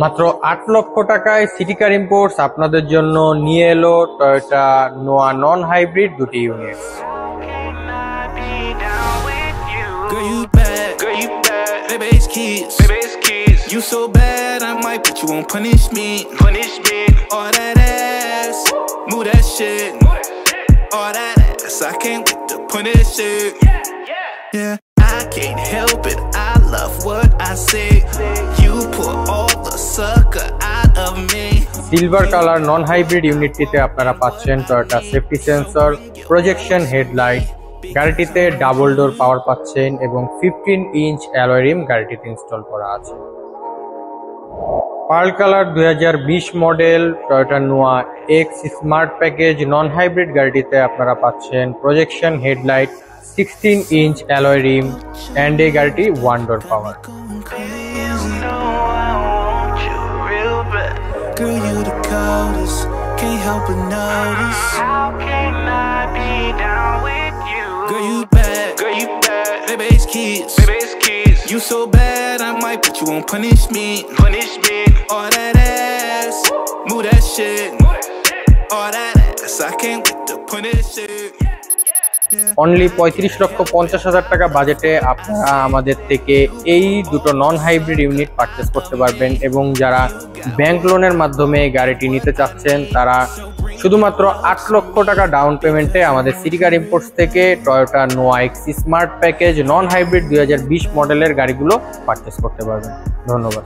মাত্র ৮ লক্ষ টাকায় সিটি কার ইম্পোর্টস আপনাদের জন্য নিয়ে এলো টয়োটা নোয়া নন হাইব্রিড দুটি unit. Girl, you bad. Girl, you bad. Baby, it's kids. Baby, it's kids. You so bad, I might put you on punishment. Punishment. All that ass. Move that shit. All that ass. I can't wait to punish it. Yeah. I can't help it. I love what I say. You pull all the sucker out of me. Silver colour non hybrid ইউনিটটিতে আপনারা পাচ্ছেন Toyota safety sensor, projection headlight, গাড়িটিতে double door power পাচ্ছেন এবং 15 inch alloy rim গাড়িটিতে ইনস্টল করা আছে। Pearl colour 2020 model Toyota Noah X smart package non hybrid গাড়িটিতে আপনারা পাচ্ছেন projection headlight, 16 inch alloy rim and এই গাড়িটি 1 door power. Girl, you the coldest, can't help but notice. How can I be down with you? Girl, you bad. Girl, you bad. Baby, it's kids. Baby, it's kids. You so bad, I might put you on punishment. Punishment. All that ass. Move that shit. All that ass. I can't wait to punish it. Only 35,50,000 টাকা বাজেটে আপনারা আমাদের থেকে এই দুটো non hybrid unit purchase করতে পারবেন এবং যারা ব্যাংক লোনের মাধ্যমে গাড়িটি নিতে চাচ্ছেন তারা শুধুমাত্র ৮ লক্ষ টাকা ডাউন পেমেন্টে আমাদের সিটি কার ইম্পোর্টস থেকে Toyota Noah X smart package non hybrid 2020 মডেলের গাড়িগুলো পারচেস করতে পারবেন। ধন্যবাদ।